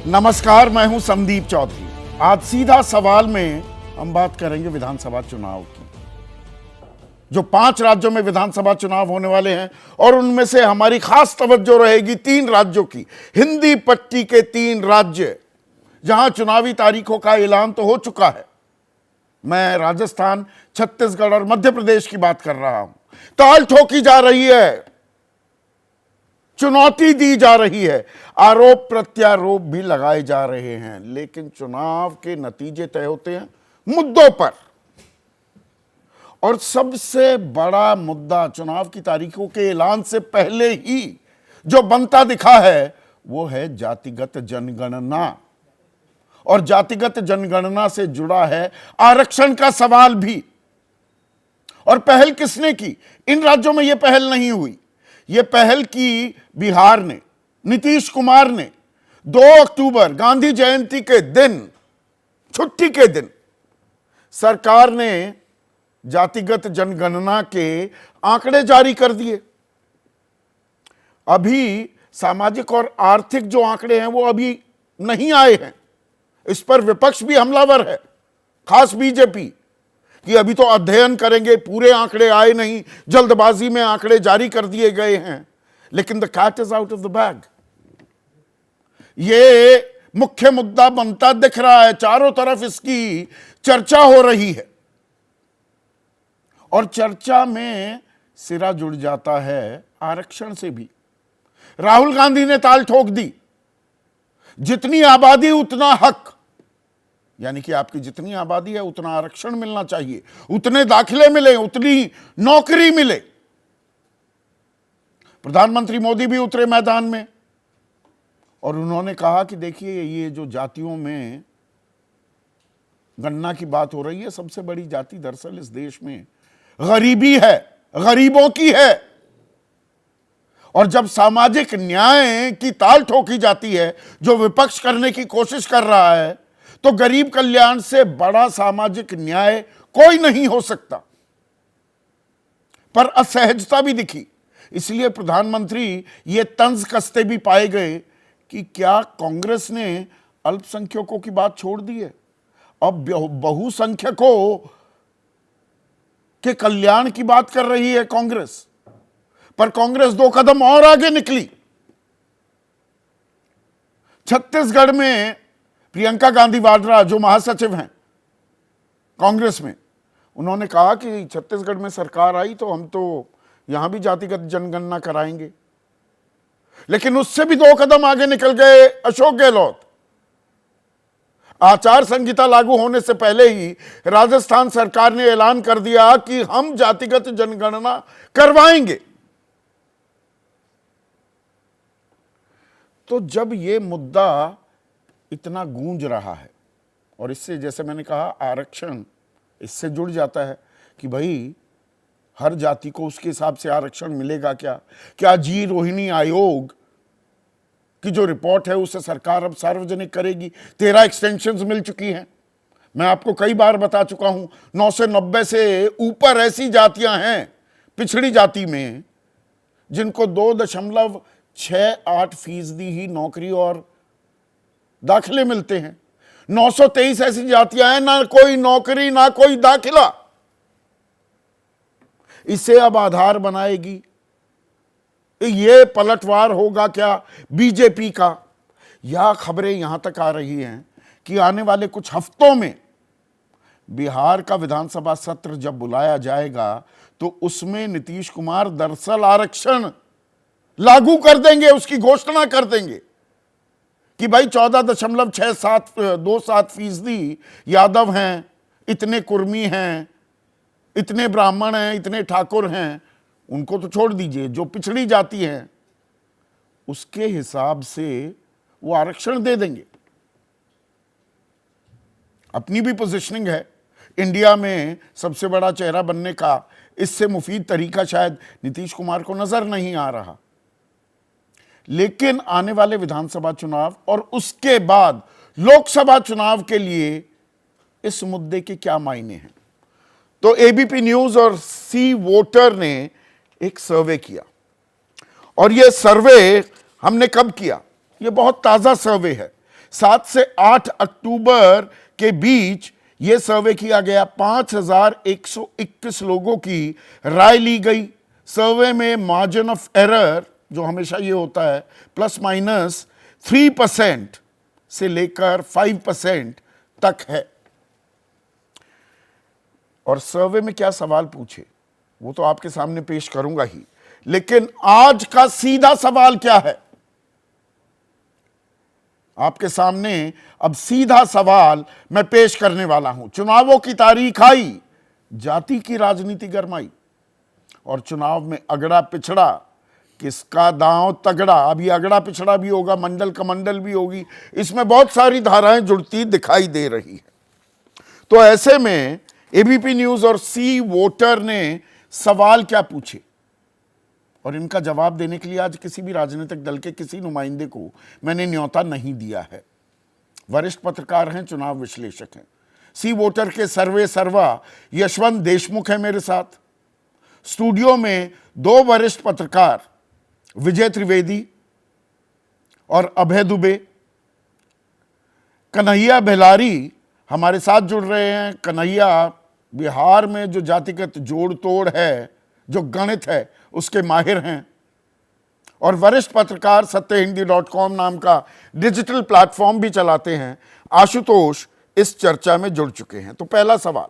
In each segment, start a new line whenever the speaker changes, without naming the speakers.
नमस्कार, मैं हूं संदीप चौधरी। आज सीधा सवाल में हम बात करेंगे विधानसभा चुनाव की। जो 5 राज्यों में विधानसभा चुनाव होने वाले हैं और उनमें से हमारी खास तवज्जो रहेगी 3 राज्यों की, हिंदी पट्टी के 3 राज्य जहां चुनावी तारीखों का ऐलान तो हो चुका है। मैं राजस्थान, छत्तीसगढ़ और मध्य प्रदेश की बात कर रहा हूं। ताल ठोकी जा रही है, चुनौती दी जा रही है, आरोप प्रत्यारोप भी लगाए जा रहे हैं, लेकिन चुनाव के नतीजे तय होते हैं मुद्दों पर। और सबसे बड़ा मुद्दा चुनाव की तारीखों के ऐलान से पहले ही जो बनता दिखा है वो है जातिगत जनगणना। और जातिगत जनगणना से जुड़ा है आरक्षण का सवाल भी। और पहल किसने की? इन राज्यों में यह पहल नहीं हुई। यह पहल की बिहार ने, नीतीश कुमार ने 2 अक्टूबर गांधी जयंती के दिन, छुट्टी के दिन, सरकार ने जातिगत जनगणना के आंकड़े जारी कर दिए। अभी सामाजिक और आर्थिक जो आंकड़े हैं वो अभी नहीं आए हैं। इस पर विपक्ष भी हमलावर है, खास बीजेपी, कि अभी तो अध्ययन करेंगे, पूरे आंकड़े आए नहीं, जल्दबाजी में आंकड़े जारी कर दिए गए हैं। लेकिन the cat is out of the bag. यह मुख्य मुद्दा बनता दिख रहा है, चारों तरफ इसकी चर्चा हो रही है और चर्चा में सिरा जुड़ जाता है आरक्षण से भी। राहुल गांधी ने ताल ठोक दी, जितनी आबादी उतना हक, यानी कि आपकी जितनी आबादी है उतना आरक्षण मिलना चाहिए, उतने दाखिले मिले, उतनी नौकरी मिले। प्रधानमंत्री मोदी भी उतरे मैदान में और उन्होंने कहा कि देखिए, ये जो जातियों में गणना की बात हो रही है, सबसे बड़ी जाति दरअसल इस देश में गरीबी है, गरीबों की है। और जब सामाजिक न्याय की ताल ठोकी जाती है, जो विपक्ष करने की कोशिश कर रहा है, तो गरीब कल्याण से बड़ा सामाजिक न्याय कोई नहीं हो सकता। पर असहजता भी दिखी, इसलिए प्रधानमंत्री ये तंज कसते भी पाए गए कि क्या कांग्रेस ने अल्पसंख्यकों की बात छोड़ दी है? अब बहुसंख्यकों के कल्याण की बात कर रही है कांग्रेस। पर कांग्रेस 2 कदम और आगे निकली। छत्तीसगढ़ में प्रियंका गांधी वाड्रा, जो महासचिव हैं कांग्रेस में, उन्होंने कहा कि छत्तीसगढ़ में सरकार आई तो हम तो यहां भी जातिगत जनगणना कराएंगे। लेकिन उससे भी 2 कदम आगे निकल गए अशोक गहलोत। आचार संहिता लागू होने से पहले ही राजस्थान सरकार ने ऐलान कर दिया कि हम जातिगत जनगणना करवाएंगे। तो जब यह मुद्दा इतना गूंज रहा है और इससे, जैसे मैंने कहा, आरक्षण इससे जुड़ जाता है कि भाई हर जाति को उसके हिसाब से आरक्षण मिलेगा क्या? क्या जी रोहिणी आयोग की जो रिपोर्ट है उसे सरकार अब सार्वजनिक करेगी? 13 एक्सटेंशंस मिल चुकी हैं। मैं आपको कई बार बता चुका हूं, 990 से ऊपर ऐसी जातियां हैं पिछड़ी जाति में जिनको 2.68% ही नौकरी और दाखिले मिलते हैं। 923 ऐसी जातियां हैं, ना कोई नौकरी ना कोई दाखिला। इसे अब आधार बनाएगी। ये पलटवार होगा क्या बीजेपी का? यह खबरें यहां तक आ रही हैं कि आने वाले कुछ हफ्तों में बिहार का विधानसभा सत्र जब बुलाया जाएगा तो उसमें नीतीश कुमार दरअसल आरक्षण लागू कर देंगे, उसकी घोषणा कर देंगे कि भाई 14.6727% यादव हैं, इतने कुर्मी हैं, इतने ब्राह्मण हैं, इतने ठाकुर हैं, उनको तो छोड़ दीजिए, जो पिछड़ी जाति हैं उसके हिसाब से वो आरक्षण दे देंगे। अपनी भी पोजीशनिंग है, इंडिया में सबसे बड़ा चेहरा बनने का इससे मुफीद तरीका शायद नीतीश कुमार को नजर नहीं आ रहा। लेकिन आने वाले विधानसभा चुनाव और उसके बाद लोकसभा चुनाव के लिए इस मुद्दे के क्या मायने हैं? तो एबीपी न्यूज और सी वोटर ने एक सर्वे किया और यह सर्वे हमने कब किया? यह बहुत ताजा सर्वे है। 7 से 8 अक्टूबर के बीच यह सर्वे किया गया। 5121 लोगों की राय ली गई। सर्वे में मार्जिन ऑफ एरर जो हमेशा ये होता है ±3% से लेकर 5% तक है। और सर्वे में क्या सवाल पूछे वो तो आपके सामने पेश करूंगा ही, लेकिन आज का सीधा सवाल क्या है आपके सामने? अब सीधा सवाल मैं पेश करने वाला हूं। चुनावों की तारीख आई, जाति की राजनीति गरमाई और चुनाव में अगड़ा पिछड़ा किसका दांव तगड़ा। अभी अगड़ा पिछड़ा भी होगा, मंडल कमंडल भी होगी, इसमें बहुत सारी धाराएं जुड़ती दिखाई दे रही है। तो ऐसे में एबीपी न्यूज और सी वोटर ने सवाल क्या पूछे और इनका जवाब देने के लिए आज किसी भी राजनीतिक दल के किसी नुमाइंदे को मैंने न्योता नहीं दिया है। वरिष्ठ पत्रकार हैं, चुनाव विश्लेषक हैं। सी वोटर के सर्वे सर्वा यशवंत देशमुख है मेरे साथ। स्टूडियो में 2 वरिष्ठ पत्रकार विजय त्रिवेदी और अभय दुबे। कन्हैया बेलारी हमारे साथ जुड़ रहे हैं। कन्हैया बिहार में जो जातिगत जोड़ तोड़ है, जो गणित है, उसके माहिर हैं और वरिष्ठ पत्रकार सत्यहिंदी.com नाम का डिजिटल प्लेटफॉर्म भी चलाते हैं। आशुतोष इस चर्चा में जुड़ चुके हैं। तो पहला सवाल,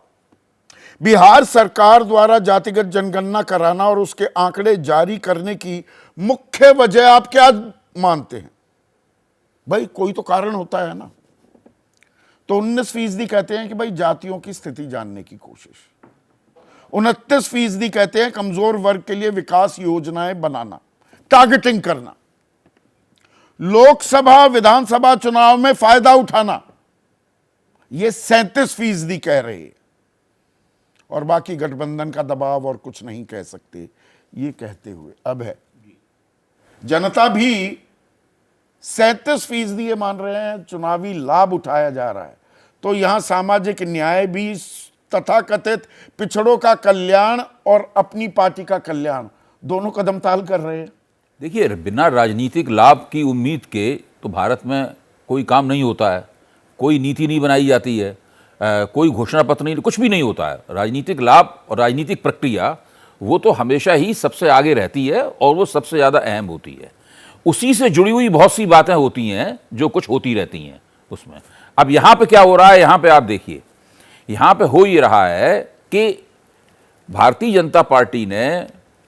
बिहार सरकार द्वारा जातिगत जनगणना कराना और उसके आंकड़े जारी करने की मुख्य वजह आप क्या मानते हैं? भाई कोई तो कारण होता है ना। तो 19% कहते हैं कि भाई जातियों की स्थिति जानने की कोशिश, 29% कहते हैं कमजोर वर्ग के लिए विकास योजनाएं बनाना, टारगेटिंग करना, लोकसभा विधानसभा चुनाव में फायदा उठाना, यह 37% कह रहे हैं। और बाकी गठबंधन का दबाव और कुछ नहीं कह सकते ये कहते हुए अब है जनता भी 37% ये मान रहे हैं चुनावी लाभ उठाया जा रहा है। तो यहां सामाजिक न्याय भी, तथाकथित पिछड़ों का कल्याण और अपनी पार्टी का कल्याण दोनों कदम ताल कर रहे हैं।
देखिए, बिना राजनीतिक लाभ की उम्मीद के तो भारत में कोई काम नहीं होता है, कोई नीति नहीं बनाई जाती है, कोई घोषणा पत्र नहीं, कुछ भी नहीं होता है। राजनीतिक लाभ और राजनीतिक प्रक्रिया वो तो हमेशा ही सबसे आगे रहती है और वो सबसे ज़्यादा अहम होती है। उसी से जुड़ी हुई बहुत सी बातें होती हैं जो कुछ होती रहती हैं उसमें। अब यहाँ पे क्या हो रहा है, यहाँ पे आप देखिए, यहाँ पे हो ये रहा है कि भारतीय जनता पार्टी ने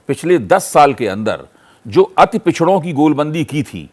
पिछले 10 साल के अंदर जो अति पिछड़ों की गोलबंदी की थी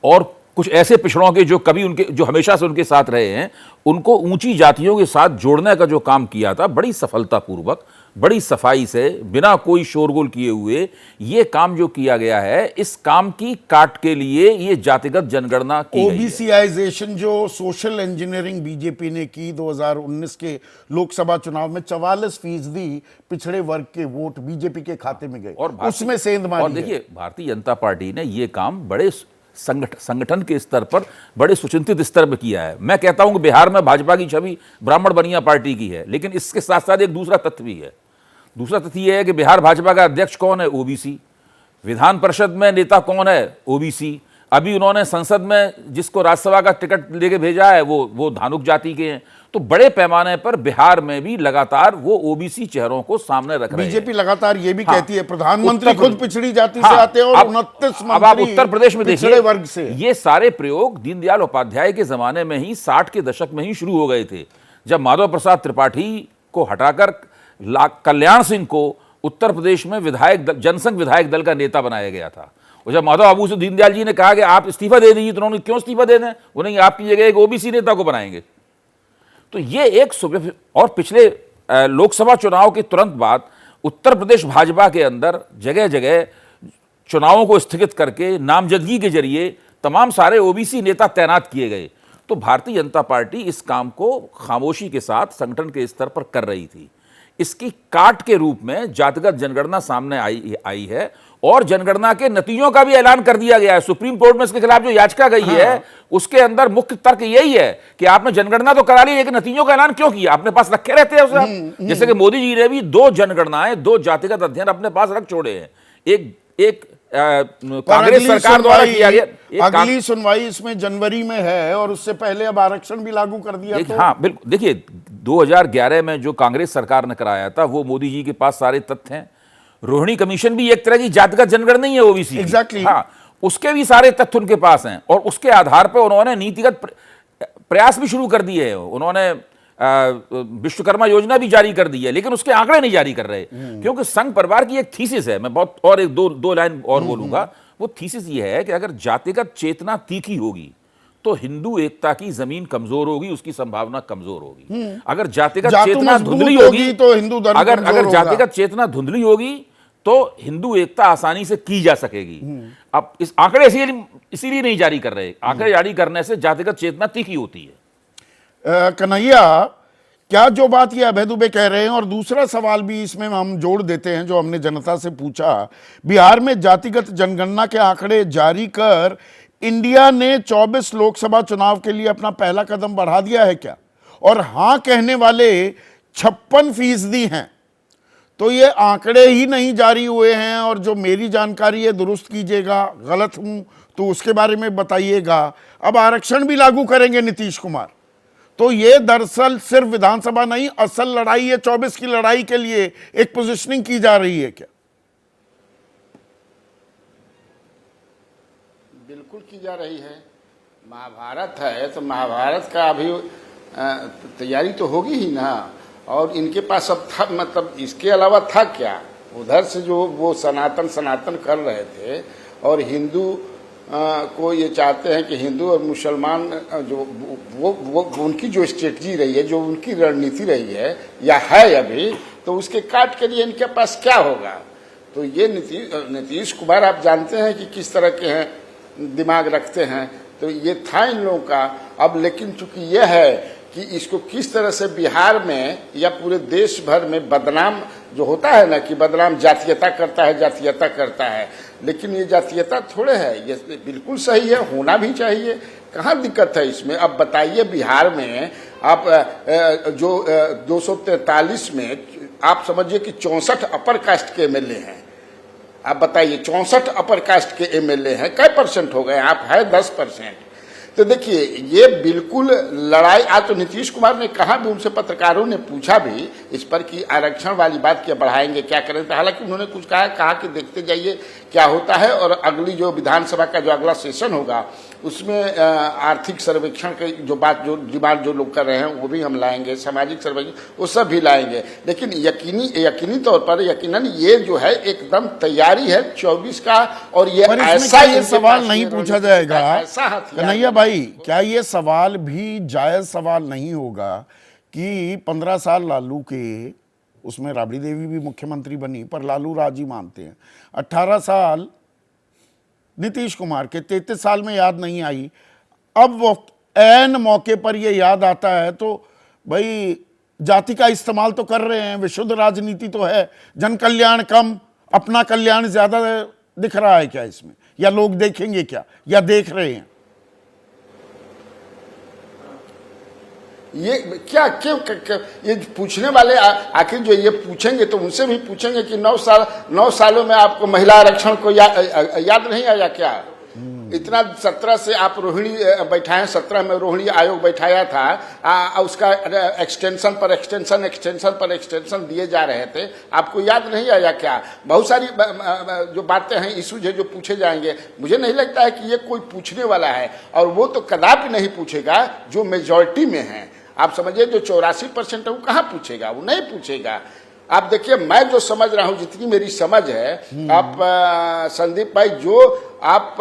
और कुछ ऐसे पिछड़ों के जो हमेशा से उनके साथ रहे हैं, उनको ऊंची जातियों के साथ जोड़ने का जो काम किया था, बड़ी सफलतापूर्वक, बड़ी सफाई से, बिना कोई शोरगुल किए हुए ये काम जो किया गया है, इस काम की काट के लिए ये जातिगत जनगणना की गई है।
ओबीसीआइजेशन जो सोशल इंजीनियरिंग बीजेपी ने की 2019 के लोकसभा चुनाव में 44% पिछड़े वर्ग के वोट बीजेपी के खाते में गए और उसमें सेंध मारी।
और देखिए, भारतीय जनता पार्टी ने ये काम बड़े संगठन के स्तर पर, बड़े सुचिंतित स्तर पर किया है। मैं कहता हूं कि बिहार में भाजपा की छवि ब्राह्मण बनिया पार्टी की है, लेकिन इसके साथ साथ एक दूसरा तथ्य भी है। दूसरा तथ्य यह है कि बिहार भाजपा का अध्यक्ष कौन है? ओबीसी। विधान परिषद में नेता कौन है? ओबीसी। अभी उन्होंने संसद में जिसको राज्यसभा का टिकट लेके भेजा है वो धानुक जाति के हैं। तो बड़े पैमाने पर बिहार में भी लगातार वो ओबीसी चेहरों को सामने रख रहे हैं।
बीजेपी लगातार ये भी कहती है प्रधानमंत्री खुद पिछड़ी जाति से आते हैं और 29
अब आप उत्तर प्रदेश में देखिए,
वर्ग से।
ये सारे प्रयोग दीनदयाल उपाध्याय के जमाने में ही, 60 के दशक में ही शुरू हो गए थे, जब माधव प्रसाद त्रिपाठी को हटाकर कल्याण सिंह को उत्तर प्रदेश में जनसंघ विधायक दल का नेता बनाया गया था। और जब माधव बाबू से दीनदयाल जी ने कहा कि आप इस्तीफा दे दीजिए, तो उन्होंने क्यों इस्तीफा दे दें, उन्हें आपकी जगह एक ओबीसी नेता को बनाएंगे। तो ये एक और पिछले लोकसभा चुनाव के तुरंत बाद उत्तर प्रदेश भाजपा के अंदर जगह जगह चुनावों को स्थगित करके नामजदगी के जरिए तमाम सारे ओबीसी नेता तैनात किए गए। तो भारतीय जनता पार्टी इस काम को खामोशी के साथ संगठन के स्तर पर कर रही थी। इसकी काट के रूप में जातिगत जनगणना सामने आई है और जनगणना के नतीजों का भी ऐलान कर दिया गया है। सुप्रीम कोर्ट में इसके खिलाफ जो याचिका गई है, उसके अंदर मुख्य तर्क यही है कि आपने जनगणना तो करा ली, लेकिन नतीजों का ऐलान क्यों किया? अपने पास रखे रहते हैं उसे। जैसे कि मोदी जी ने भी 2 जनगणनाएं, 2 जातिगत अध्ययन अपने पास रख छोड़े हैं। एक
कांग्रेस सरकार द्वारा किया गया। अगली सुनवाई इसमें जनवरी में है और उससे पहले अब आरक्षण भी लागू कर दिया तो
हाँ बिल्कुल। देखिए 2011 में जो कांग्रेस सरकार ने कराया था वो मोदी जी के पास सारे तथ्य हैं। रोहिणी कमीशन भी एक तरह की जातिगत जनगणना ही है ओबीसी।
एग्जैक्टली
हाँ, उसके भी सारे तथ्य उनके पास हैं और उसके आधार पर उन्होंने नीतिगत प्रयास भी शुरू कर दिए हैं। उन्होंने विश्वकर्मा योजना भी जारी कर दी है, लेकिन उसके आंकड़े नहीं जारी कर रहे क्योंकि संघ परिवार की एक थीसिस है। मैं बहुत और एक दो लाइन और बोलूंगा। वो थीसिस ये है कि अगर जातिगत चेतना तीखी होगी तो हिंदू एकता की जमीन कमजोर होगी, उसकी संभावना कमजोर होगी। अगर जातिगत चेतना धुंधली होगी
तो हिंदू धर्म
अगर जातिगत चेतना धुंधली होगी तो हिंदू एकता आसानी से की जा सकेगी। अब इस आंकड़े इसीलिए नहीं जारी कर रहे। आंकड़े जारी करने से जातिगत चेतना तीखी होती है।
कन्हैया, क्या जो बात ये अभय दुबे कह रहे हैं, और दूसरा सवाल भी इसमें हम जोड़ देते हैं जो हमने जनता से पूछा, बिहार में जातिगत जनगणना के आंकड़े जारी कर इंडिया ने 24 लोकसभा चुनाव के लिए अपना पहला कदम बढ़ा दिया है क्या? और हां कहने वाले 56% हैं। तो ये आंकड़े ही नहीं जारी हुए हैं और जो मेरी जानकारी है दुरुस्त कीजिएगा, गलत हूं तो उसके बारे में बताइएगा। अब आरक्षण भी लागू करेंगे नीतीश कुमार, तो ये दरअसल सिर्फ विधानसभा नहीं, असल लड़ाई है 24 की लड़ाई के लिए एक पोजीशनिंग की जा रही है क्या?
बिल्कुल की जा रही है। महाभारत है तो महाभारत का अभी तैयारी तो होगी ही ना। और इनके पास अब था, मतलब इसके अलावा था क्या? उधर से जो वो सनातन कर रहे थे और हिंदू को ये चाहते हैं कि हिंदू और मुसलमान जो वो उनकी जो स्ट्रेटजी रही है, जो उनकी रणनीति रही है या है अभी, तो उसके काट के लिए इनके पास क्या होगा? तो ये नीतीश कुमार आप जानते हैं कि किस तरह के हैं, दिमाग रखते हैं। तो ये था इन लोगों का। अब लेकिन चूंकि ये है कि इसको किस तरह से बिहार में या पूरे देश भर में बदनाम जो होता है ना, कि बदनाम जातीयता करता है, लेकिन ये जातीयता थोड़े है, ये बिल्कुल सही है, होना भी चाहिए। कहाँ दिक्कत है इसमें? अब बताइए, बिहार में आप जो 243 में आप समझिए कि 64 अपर कास्ट के एमएलए हैं। आप बताइए 64 अपर कास्ट के एमएलए हैं, कै परसेंट हो गए? आप है 10%। तो देखिए ये बिल्कुल लड़ाई। आज तो नीतीश कुमार ने कहा भी, उनसे पत्रकारों ने पूछा भी इस पर कि आरक्षण वाली बात क्या बढ़ाएंगे, क्या करेंगे। हालांकि उन्होंने कुछ कहा कि देखते जाइए क्या होता है, और अगली जो विधानसभा का जो अगला सेशन होगा उसमें आर्थिक सर्वेक्षण के जो बात, जो डिमांड जो लोग कर रहे हैं वो भी हम लाएंगे, सामाजिक सर्वेक्षण वो सब भी लाएंगे। लेकिन यकीनी तौर पर यकीनन ये जो है एकदम तैयारी है 24 का। और ये ऐसा
ये सवाल नहीं पूछा जाएगा कन्हैया भाई, क्या ये सवाल भी जायज सवाल नहीं होगा कि 15 साल लालू के, उसमें राबड़ी देवी भी मुख्यमंत्री बनी पर लालू राज ही मानते हैं, 18 साल नीतीश कुमार के, 33 साल में याद नहीं आई, अब वो ऐन मौके पर ये याद आता है, तो भाई जाति का इस्तेमाल तो कर रहे हैं, विशुद्ध राजनीति तो है, जन कल्याण कम अपना कल्याण ज्यादा दिख रहा है क्या इसमें? या लोग देखेंगे क्या, या देख रहे हैं?
ये क्या क्यों ये पूछने वाले आखिर जो ये पूछेंगे तो उनसे भी पूछेंगे कि 9 सालों में आपको महिला आरक्षण को याद नहीं आया क्या? इतना 17 से आप रोहिणी बैठाए, 17 में रोहिणी आयोग बैठाया था, उसका एक्सटेंशन दिए जा रहे थे, आपको याद नहीं आया क्या? बहुत सारी जो बातें हैं, इशूज है जो पूछे जाएंगे। मुझे नहीं लगता है कि ये कोई पूछने वाला है, और वो तो कदापि नहीं पूछेगा जो मेजॉरिटी में है। आप समझिए जो 84% है वो कहाँ पूछेगा? वो नहीं पूछेगा। आप देखिए, मैं जो समझ रहा हूँ, जितनी मेरी समझ है, आप संदीप भाई, जो आप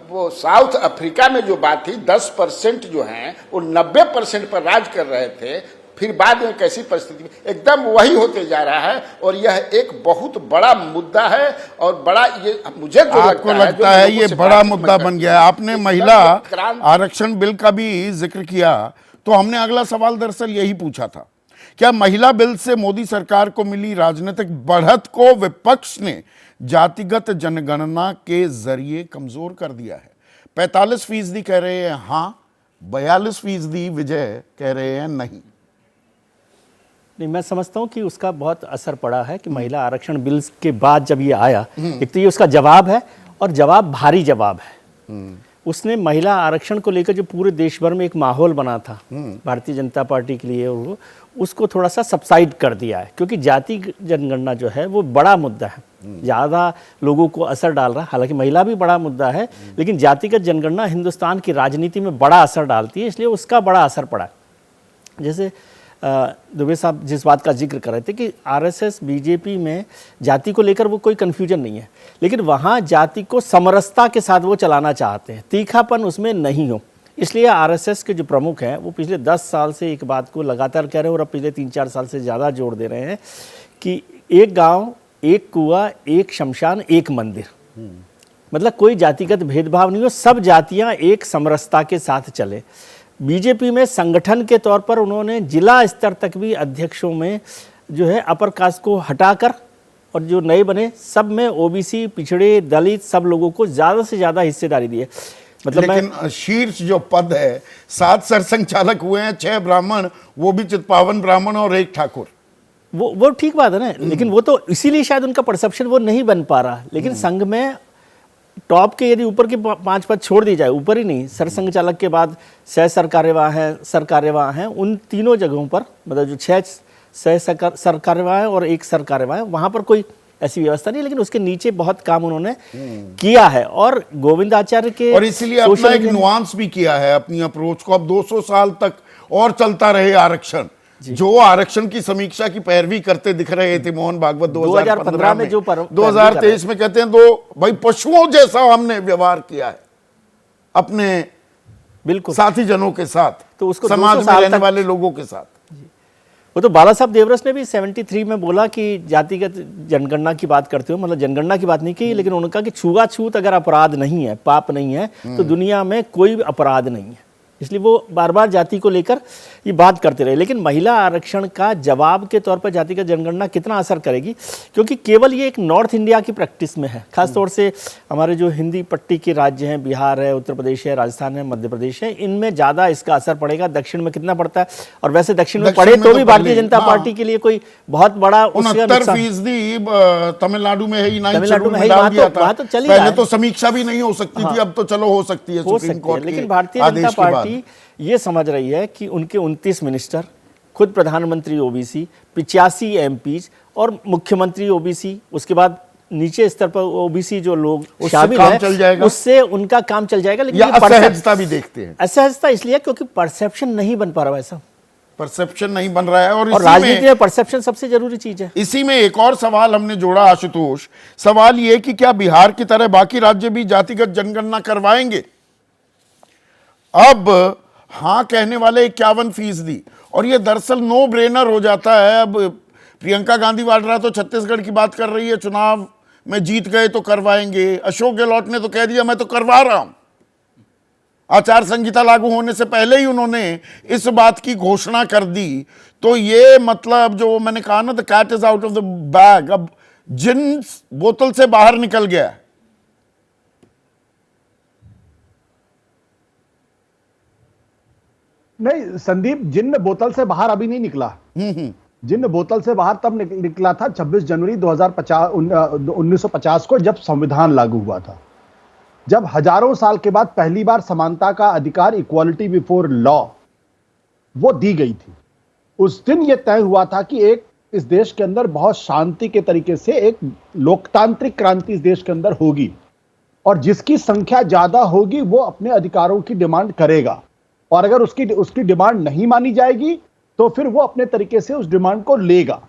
वो साउथ अफ्रीका में जो बात थी, 10% जो हैं वो 90% पर राज कर रहे थे, फिर बाद में कैसी परिस्थिति, एकदम वही होते जा रहा है। और यह एक बहुत बड़ा मुद्दा है, और बड़ा ये मुझे जो
आपको लगता है ये बड़ा मुद्दा बन गया है। आपने महिला आरक्षण बिल का भी जिक्र किया, तो हमने अगला सवाल दरअसल यही पूछा था, क्या महिला बिल से मोदी सरकार को मिली राजनीतिक बढ़त को विपक्ष ने जातिगत जनगणना के जरिए कमजोर कर दिया है? 45% कह रहे हैं हां, 42% विजय कह रहे हैं नहीं।
नहीं, मैं समझता हूँ कि उसका बहुत असर पड़ा है कि महिला आरक्षण बिल के बाद जब ये आया, एक तो ये उसका जवाब है और जवाब भारी जवाब है। उसने महिला आरक्षण को लेकर जो पूरे देश भर में एक माहौल बना था भारतीय जनता पार्टी के लिए, वो उसको थोड़ा सा सबसाइड कर दिया है, क्योंकि जाति जनगणना जो है वो बड़ा मुद्दा है, ज़्यादा लोगों को असर डाल रहा है। हालांकि महिला भी बड़ा मुद्दा है, लेकिन जातिगत जनगणना हिंदुस्तान की राजनीति में बड़ा असर डालती है, इसलिए उसका बड़ा असर पड़ा। जैसे दुबे साहब जिस बात का जिक्र कर रहे थे कि आरएसएस बीजेपी में जाति को लेकर वो कोई कन्फ्यूजन नहीं है, लेकिन वहाँ जाति को समरसता के साथ वो चलाना चाहते हैं, तीखापन उसमें नहीं हो। इसलिए आरएसएस के जो प्रमुख हैं वो पिछले 10 साल से एक बात को लगातार कह रहे हैं और अब पिछले 3-4 साल से ज़्यादा जोर दे रहे हैं कि एक गांव, एक कुआं, एक शमशान, एक मंदिर। मतलब कोई जातिगत भेदभाव नहीं हो, सब जातियां एक समरसता के साथ चले। बीजेपी में संगठन के तौर पर उन्होंने जिला स्तर तक भी अध्यक्षों में जो है अपर कास्ट को हटाकर और जो नए बने सब में ओबीसी, पिछड़े, दलित सब लोगों को ज़्यादा से ज़्यादा हिस्सेदारी दी है। मतलब
लेकिन शीर्ष जो पद है 7 सरसंघचालक हुए हैं, 6 ब्राह्मण, वो भी चित्पावन ब्राह्मण और 1 ठाकुर।
वो ठीक बात है ना, लेकिन वो तो इसीलिए शायद उनका परसेप्शन वो नहीं बन पा रहा। लेकिन संघ में टॉप के यदि ऊपर के 5 पद छोड़ दी जाए, ऊपर ही नहीं, सरसंघ चालक के बाद सह सरकार्यवाह हैं, सरकार्यवाह हैं, उन तीनों जगहों पर मतलब जो 6 सह सरकार्यवाह हैं और 1 सरकार्यवाह है, वहाँ पर कोई ऐसी व्यवस्था नहीं, लेकिन उसके नीचे बहुत काम उन्होंने किया है। और गोविंद आचार्य के
और इसीलिए अपना एक नुआंस भी किया है अपनी अप्रोच को, अब 200 साल तक और चलता रहे आरक्षण। जो आरक्षण की समीक्षा की पैरवी करते दिख रहे थे मोहन भागवत 2015 में, जो 2023 में कहते हैं भाई पशुओं जैसा हमने व्यवहार किया है अपने
बिल्कुल
साथी जनों के साथ,
तो उसको
समाज में रहने वाले लोगों के साथ।
वो तो बाला साहब देवरस ने भी 73 में बोला कि जातिगत जनगणना की बात करते हो, मतलब जनगणना की बात नहीं की, लेकिन उन्होंने कहा कि छुआछूत अगर अपराध नहीं है, पाप नहीं है, तो दुनिया में कोई अपराध नहीं है। इसलिए वो बार बार जाति को लेकर ये बात करते रहे। लेकिन महिला आरक्षण का जवाब के तौर पर जातिगत जनगणना कितना असर करेगी, क्योंकि केवल ये एक नॉर्थ इंडिया की प्रैक्टिस में है, खासतौर से हमारे जो हिंदी पट्टी के राज्य हैं, बिहार है, उत्तर प्रदेश है, राजस्थान है, मध्य प्रदेश है, इनमें ज़्यादा इसका असर पड़ेगा। दक्षिण में कितना पड़ता है, और वैसे दक्षिण में पड़े तो भी भारतीय जनता पार्टी के लिए कोई बहुत बड़ा
69% तमिलनाडु में है ही,
तो चलिए
पहले तो समीक्षा भी नहीं हो सकती थी, अब तो चलो हो सकती है सुप्रीम कोर्ट।
लेकिन भारतीय जनता पार्टी ये समझ रही है कि उनके 29 मिनिस्टर, खुद प्रधानमंत्री ओबीसी, 85 एमपीज और मुख्यमंत्री ओबीसी, उसके बाद नीचे स्तर पर ओबीसी जो लोग शामिल हैं, उससे उनका काम चल जाएगा। लेकिन
असहजता भी देखते हैं।
असहजता इसलिए क्योंकि परसेप्शन नहीं बन पा रहा, ऐसा
परसेप्शन नहीं बन रहा है। और
राजनीति में परसेप्शन सबसे जरूरी चीज है।
इसी में एक और सवाल हमने जोड़ा आशुतोष, सवाल ये कि क्या बिहार की तरह बाकी राज्य भी जातिगत जनगणना करवाएंगे? अब हाँ कहने वाले 51%, और ये दरअसल नो ब्रेनर हो जाता है। अब प्रियंका गांधी वाड्रा तो छत्तीसगढ़ की बात कर रही है, चुनाव में जीत गए तो करवाएंगे। अशोक गहलोत ने तो कह दिया मैं तो करवा रहा हूं। आचार संहिता लागू होने से पहले ही उन्होंने इस बात की घोषणा कर दी। तो ये मतलब जो मैंने कहा ना, the cat is out of the bag, अब जिन बोतल से बाहर निकल गया।
नहीं संदीप, जिन्न बोतल से बाहर अभी नहीं निकला। जिन्न बोतल से बाहर तब निकला था 26 जनवरी 1950 को, जब संविधान लागू हुआ था, जब हजारों साल के बाद पहली बार समानता का अधिकार, इक्वालिटी बिफोर लॉ, वो दी गई थी। उस दिन यह तय हुआ था कि एक इस देश के अंदर बहुत शांति के तरीके से एक लोकतांत्रिक क्रांति इस देश के अंदर होगी, और जिसकी संख्या ज्यादा होगी वो अपने अधिकारों की डिमांड करेगा, और अगर उसकी डिमांड नहीं मानी जाएगी तो फिर वो अपने तरीके से उस डिमांड को लेगा।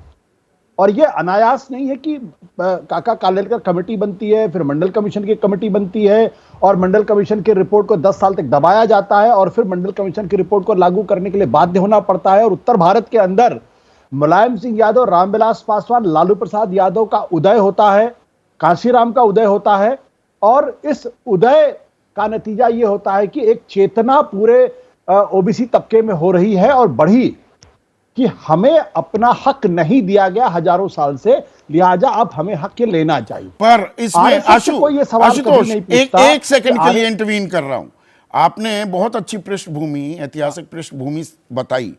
और ये अनायास नहीं है कि काका कालेलकर कमेटी बनती है, फिर मंडल कमीशन की कमेटी बनती है, और मंडल कमीशन की रिपोर्ट को 10 साल तक दबाया जाता है, और फिर मंडल कमीशन की रिपोर्ट को लागू करने के लिए बाध्य होना पड़ता है। और उत्तर भारत के अंदर मुलायम सिंह यादव, रामविलास पासवान, लालू प्रसाद यादव का उदय होता है, कांशीराम का उदय होता है, और इस उदय का नतीजा ये होता है कि एक चेतना पूरे ओबीसी तबके में हो रही है और बढ़ी, कि हमें अपना हक नहीं दिया गया हजारों साल से, लिहाजा अब हमें हक ये लेना चाहिए।
पर इसमें आशुतोष, एक सेकंड के लिए इंटरवीन कर रहा हूं। आपने बहुत अच्छी पृष्ठभूमि, ऐतिहासिक पृष्ठभूमि बताई,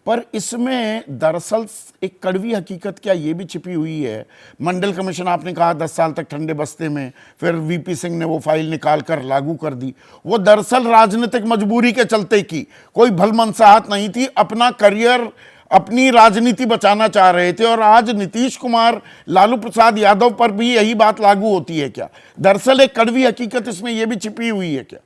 पर इसमें दरअसल एक कड़वी हकीकत क्या ये भी छिपी हुई है? मंडल कमीशन आपने कहा 10 साल तक ठंडे बस्ते में, फिर वीपी सिंह ने वो फाइल निकाल कर लागू कर दी। वो दरअसल राजनीतिक मजबूरी के चलते की, कोई भलमनसाहत नहीं थी, अपना करियर, अपनी राजनीति बचाना चाह रहे थे। और आज नीतीश कुमार, लालू प्रसाद यादव पर भी यही बात लागू होती है क्या? दरअसल एक कड़वी हकीकत इसमें यह भी छिपी हुई है क्या?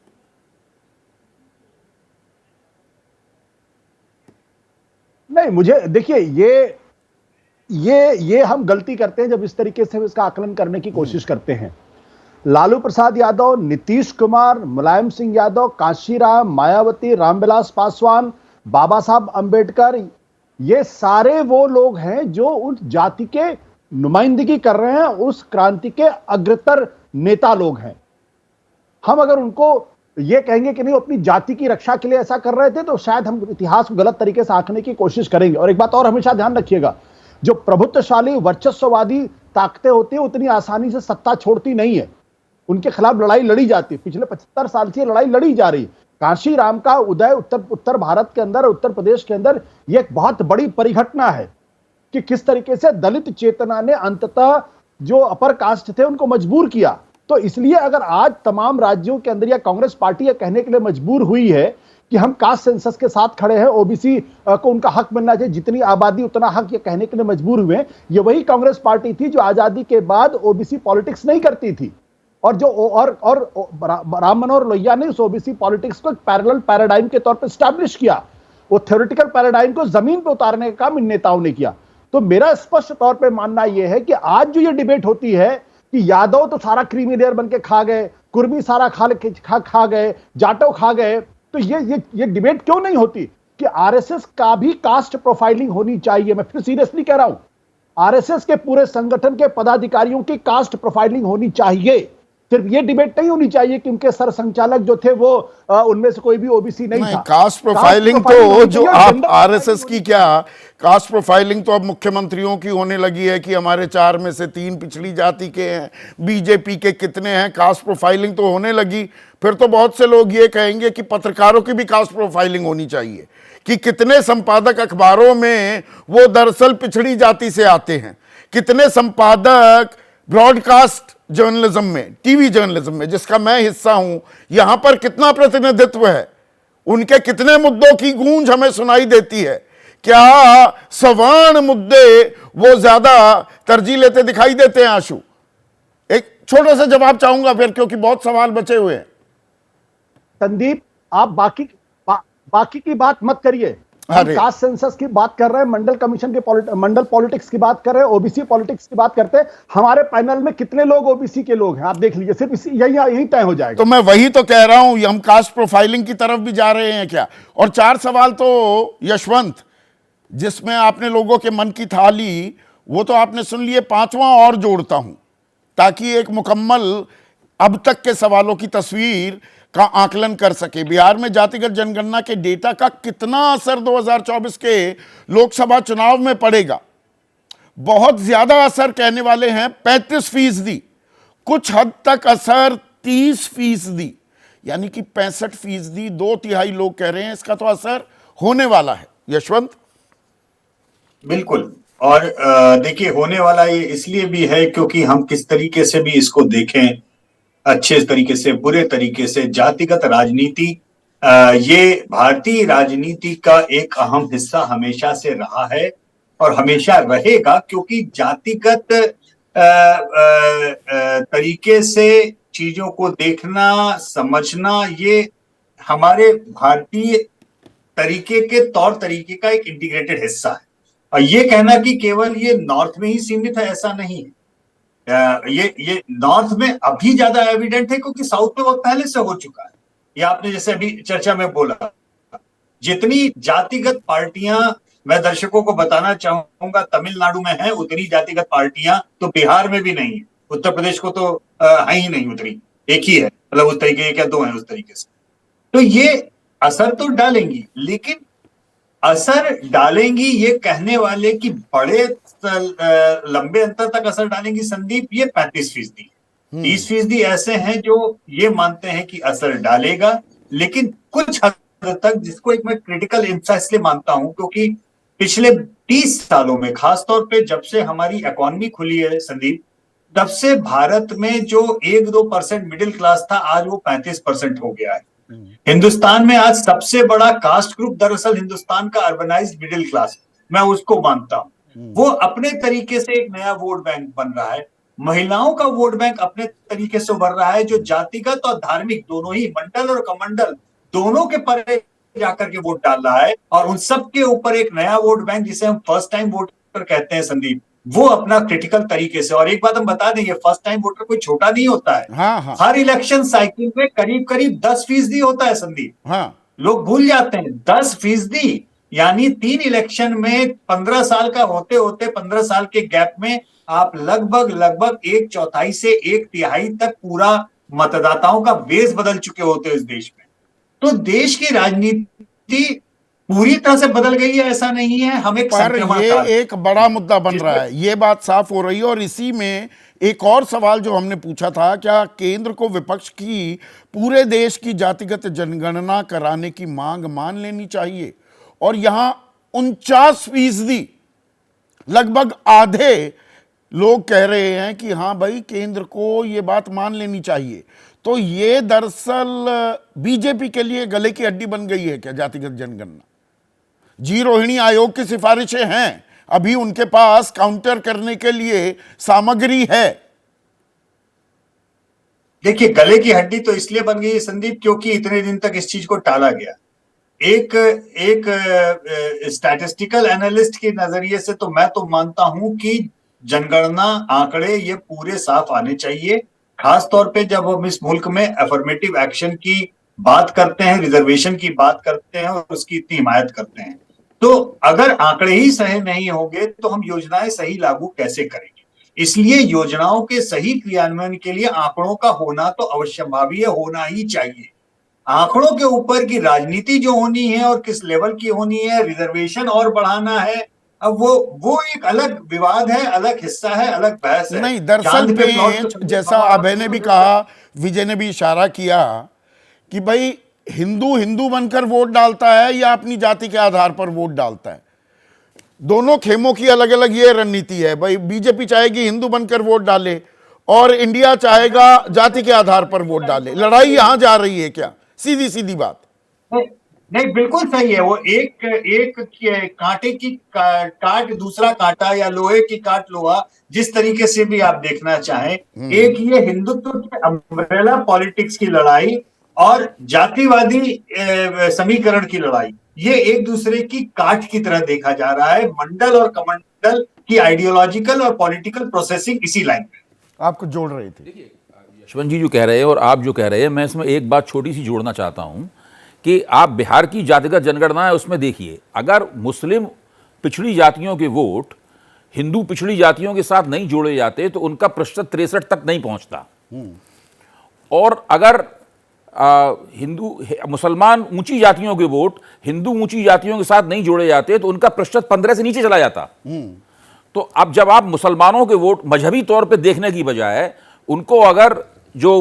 नहीं, मुझे देखिए, ये हम गलती करते हैं जब इस तरीके से इसका आकलन करने की कोशिश करते हैं। लालू प्रसाद यादव, नीतीश कुमार, मुलायम सिंह यादव, कांशीराम, मायावती, रामविलास पासवान, बाबा साहब अंबेडकर, ये सारे वो लोग हैं जो उस जाति के नुमाइंदगी कर रहे हैं, उस क्रांति के अग्रतर नेता लोग हैं। हम अगर उनको ये कहेंगे कि नहीं अपनी जाति की रक्षा के लिए ऐसा कर रहे थे, तो शायद हम इतिहास को गलत तरीके से आंकने की कोशिश करेंगे। और एक बात और हमेशा ध्यान रखिएगा, जो प्रभुत्वशाली वर्चस्ववादी ताकतें होती है उतनी आसानी से सत्ता छोड़ती नहीं है, उनके खिलाफ लड़ाई लड़ी जाती है। पिछले 75 साल से लड़ाई लड़ी जा रही। कांशीराम का उदय उत्तर भारत के अंदर, उत्तर प्रदेश के अंदर, यह एक बहुत बड़ी परिघटना है कि किस तरीके से दलित चेतना ने अंततः जो अपर कास्ट थे उनको मजबूर किया। तो इसलिए अगर आज तमाम राज्यों के अंदर या कांग्रेस पार्टी यह कहने के लिए मजबूर हुई है कि हम कास्ट सेंसस के साथ खड़े हैं, ओबीसी को उनका हक मिलना चाहिए, जितनी आबादी उतना हक, ये कहने के लिए मजबूर हुए, ये वही कांग्रेस पार्टी थी जो आजादी के बाद ओबीसी पॉलिटिक्स नहीं करती थी, और जो राम मनोहर लोहिया ने उस ओबीसी पॉलिटिक्स को एक पैरेलल पैराडाइम के तौर पर स्टैब्लिश किया। वो थ्योरेटिकल पैराडाइम को जमीन पर उतारने का काम इन नेताओं ने किया। तो मेरा स्पष्ट तौर पे मानना यह है कि आज जो ये डिबेट होती है कि यादव तो सारा क्रीमी लेयर बन के खा गए, कुर्मी सारा खा गए, जाटव खा गए, तो ये डिबेट क्यों नहीं होती कि आरएसएस का भी कास्ट प्रोफाइलिंग होनी चाहिए? मैं फिर सीरियसली कह रहा हूं, आरएसएस के पूरे संगठन के पदाधिकारियों की कास्ट प्रोफाइलिंग होनी चाहिए। सिर्फ ये डिबेट नहीं होनी चाहिए कि उनके सर संचालक जो थे वो उनमें से कोई भी ओबीसी नहीं था।
कास्ट प्रोफाइलिंग तो जो आप आरएसएस की, क्या कास्ट प्रोफाइलिंग तो अब मुख्यमंत्रियों की होने लगी है कि हमारे 4 में से 3 पिछड़ी जाति के हैं, बीजेपी के कितने हैं, कास्ट प्रोफाइलिंग तो होने लगी। फिर तो बहुत से लोग ये कहेंगे कि पत्रकारों की भी कास्ट प्रोफाइलिंग होनी चाहिए कि कितने संपादक अखबारों में वो दरअसल पिछड़ी जाति से आते हैं, कितने संपादक ब्रॉडकास्ट जर्नलिज्म में, टीवी जर्नलिज्म में, जिसका मैं हिस्सा हूं, यहां पर कितना प्रतिनिधित्व है, उनके कितने मुद्दों की गूंज हमें सुनाई देती है। क्या सवर्ण मुद्दे वो ज्यादा तरजीह लेते दिखाई देते हैं? आशु, एक छोटा सा जवाब चाहूंगा फिर, क्योंकि बहुत सवाल बचे हुए हैं।
संदीप, आप बाकी की बात मत करिए। हम कास्ट सेंसस की बात कर रहे हैं, मंडल कमीशन के मंडल पॉलिटिक्स की बात कर रहे हैं, ओबीसी पॉलिटिक्स की बात करते हैं। हमारे पैनल में कितने लोग ओबीसी के लोग हैं आप देख लीजिए, सिर्फ यही तय हो जाएगा।
तो मैं वही तो कह रहा हूं, हम कास्ट प्रोफाइलिंग की तरफ भी जा रहे हैं क्या? और 4 सवाल तो यशवंत, जिसमें आपने लोगों के मन की था ली, वो तो आपने सुन लिए, 5वां और जोड़ता हूं ताकि एक मुकम्मल अब तक के सवालों की तस्वीर का आकलन कर सके। बिहार में जातिगत जनगणना के डेटा का कितना असर 2024 के लोकसभा चुनाव में पड़ेगा? बहुत ज्यादा असर कहने वाले हैं 35%, कुछ हद तक असर 30%, यानी कि 65%, 2/3 लोग कह रहे हैं इसका तो असर होने वाला है। यशवंत?
बिल्कुल, और देखिए होने वाला ये इसलिए भी है क्योंकि हम किस तरीके से भी इसको देखें, अच्छे तरीके से, बुरे तरीके से, जातिगत राजनीति ये भारतीय राजनीति का एक अहम हिस्सा हमेशा से रहा है और हमेशा रहेगा, क्योंकि जातिगत तरीके से चीजों को देखना, समझना, ये हमारे भारतीय तरीके के तौर तरीके का एक इंटीग्रेटेड हिस्सा है। और ये कहना कि केवल ये नॉर्थ में ही सीमित है, ऐसा नहीं है। ये नॉर्थ में अभी ज्यादा एविडेंट है क्योंकि साउथ में वो पहले से हो चुका है। ये आपने जैसे अभी चर्चा में बोला, जितनी जातिगत पार्टियां, मैं दर्शकों को बताना चाहूंगा, तमिलनाडु में है उतनी जातिगत पार्टियां तो बिहार में भी नहीं है, उत्तर प्रदेश को तो है ही नहीं उतनी, एक ही है, मतलब उस तरीके के 2 हैं उस तरीके से। तो ये असर तो डालेंगी, लेकिन असर डालेंगी ये कहने वाले कि बड़े लंबे अंतर तक असर डालेंगी संदीप, ये 35%। 30% ऐसे हैं जो ये मानते हैं कि असर डालेगा, लेकिन कुछ हद तक, जिसको एक मैं क्रिटिकल हिंसा इसलिए मानता हूं क्योंकि पिछले 30 सालों में, खासतौर पे जब से हमारी इकोनॉमी खुली है संदीप, तब से भारत में जो 1-2% मिडिल क्लास था, आज वो 35% हो गया है। हिंदुस्तान में आज सबसे बड़ा कास्ट ग्रुप दरअसल हिंदुस्तान का अर्बनाइज्ड मिडिल क्लास, मैं उसको मानता हूं। वो अपने तरीके से एक नया वोट बैंक बन रहा है। महिलाओं का वोट बैंक अपने तरीके से उभर रहा है, जो जातिगत और धार्मिक दोनों ही, मंडल और कमंडल दोनों के परे जाकर के वोट डाल रहा है। और उन सब के ऊपर एक नया वोट बैंक, जिसे हम फर्स्ट टाइम वोटर कहते हैं संदीप, वो अपना क्रिटिकल तरीके से। और एक बात हम बता दें, ये फर्स्ट टाइम वोटर कोई छोटा नहीं होता है।
हाँ।
हर इलेक्शन साइकिल में करीब करीब 10% होता है संदीप।
हाँ,
लोग भूल जाते हैं 10%, यानी 3 इलेक्शन में 15 साल का होते होते 15 साल के गैप में आप लगभग 1/4 से 1/3 तक पूरा मतदाताओं का बेस बदल चुके होते हैं इस देश में। तो देश की राजनीति पूरी तरह से बदल गई है ऐसा नहीं है। हम एक
पर
संक्रमण
ये
काल,
एक बड़ा मुद्दा बन रहा है, ये बात साफ हो रही है। और इसी में एक और सवाल जो हमने पूछा था, क्या केंद्र को विपक्ष की पूरे देश की जातिगत जनगणना कराने की मांग मान लेनी चाहिए? और यहां 49%, लगभग आधे लोग कह रहे हैं कि हाँ भाई, केंद्र को ये बात मान लेनी चाहिए। तो ये दरअसल बीजेपी के लिए गले की हड्डी बन गई है क्या जातिगत जनगणना? जी रोहिणी आयोग की सिफारिशें हैं, अभी उनके पास काउंटर करने के लिए सामग्री है।
देखिए, गले की हड्डी तो इसलिए बन गई है संदीप, क्योंकि इतने दिन तक इस चीज को टाला गया। एक स्टैटिस्टिकल एनालिस्ट के नजरिए से तो मैं तो मानता हूं कि जनगणना आंकड़े ये पूरे साफ आने चाहिए, खास तौर पे जब हम इस मुल्क में अफर्मेटिव एक्शन की बात करते हैं, रिजर्वेशन की बात करते हैं और उसकी इतनी हिमायत करते हैं। तो अगर आंकड़े ही सही नहीं होंगे तो हम योजनाएं सही लागू कैसे करेंगे? इसलिए योजनाओं के सही क्रियान्वयन के लिए आंकड़ों का होना तो अवश्यंभावी होना ही चाहिए। आंकड़ों के ऊपर की राजनीति जो होनी है और किस लेवल की होनी है, रिजर्वेशन और बढ़ाना है, अब वो एक अलग विवाद है, अलग हिस्सा है, अलग बहस है।
नहीं, दरअसल पे जैसा अभय ने भी कहा, विजय ने भी इशारा किया कि भाई हिंदू हिंदू बनकर वोट डालता है या अपनी जाति के आधार पर वोट डालता है। दोनों खेमों की अलग अलग ये रणनीति है। भाई बीजेपी चाहेगी हिंदू बनकर वोट डाले और इंडिया चाहेगा जाति के आधार पर वोट डाले। लड़ाई यहां जा रही है क्या? सीधी सीधी बात।
नहीं, बिल्कुल सही है। वो एक कांटे की काट दूसरा कांटा, या लोहे की काट लोहा, जिस तरीके से भी आप देखना चाहें। एक ये हिंदुत्व के अम्ब्रेला पॉलिटिक्स की लड़ाई और जातिवादी समीकरण की लड़ाई, ये एक दूसरे की काट की तरह देखा जा रहा है। मंडल और कमंडल की आइडियोलॉजिकल और पॉलिटिकल प्रोसेसिंग इसी लाइन में।
आपको जोड़ रहे थे
यशवंत जी जो कह रहे हैं और आप जो कह रहे हैं, मैं इसमें एक बात छोटी सी जोड़ना चाहता हूं कि आप बिहार की जातिगत जनगणना है उसमें देखिए, अगर मुस्लिम पिछड़ी जातियों के वोट हिंदू पिछड़ी जातियों के साथ नहीं जोड़े जाते तो उनका प्रतिशत 63 तक नहीं पहुंचता। और अगर मुसलमान ऊंची जातियों के वोट हिंदू ऊंची जातियों के साथ नहीं जोड़े जाते तो उनका प्रतिशत 15 से नीचे चला जाता। तो अब जब आप मुसलमानों के वोट मजहबी तौर पे देखने की बजाय उनको अगर जो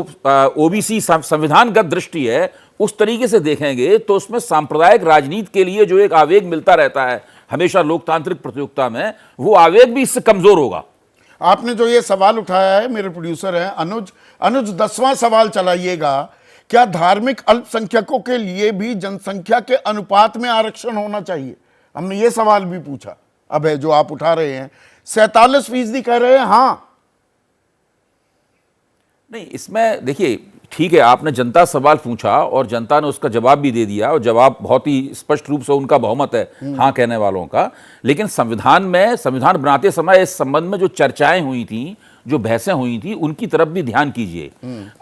ओबीसी संविधानगत दृष्टि है उस तरीके से देखेंगे तो उसमें सांप्रदायिक राजनीति के लिए जो एक आवेग मिलता रहता है हमेशा लोकतांत्रिक प्रतियोगिता में, वो आवेग भी इससे कमजोर होगा।
आपने जो ये सवाल उठाया है, मेरे प्रोड्यूसर हैं अनुज 10वां सवाल चलाइएगा। क्या धार्मिक अल्पसंख्यकों के लिए भी जनसंख्या के अनुपात में आरक्षण होना चाहिए? हमने ये सवाल भी पूछा। अब है जो आप उठा रहे हैं, 47% कह रहे हैं हाँ।
नहीं, इसमें देखिए ठीक है, आपने जनता सवाल पूछा और जनता ने उसका जवाब भी दे दिया और जवाब बहुत ही स्पष्ट रूप से उनका बहुमत है हाँ कहने वालों का। लेकिन संविधान बनाते समय इस संबंध में जो चर्चाएं हुई थी, जो बहसें हुई थी, उनकी तरफ भी ध्यान कीजिए।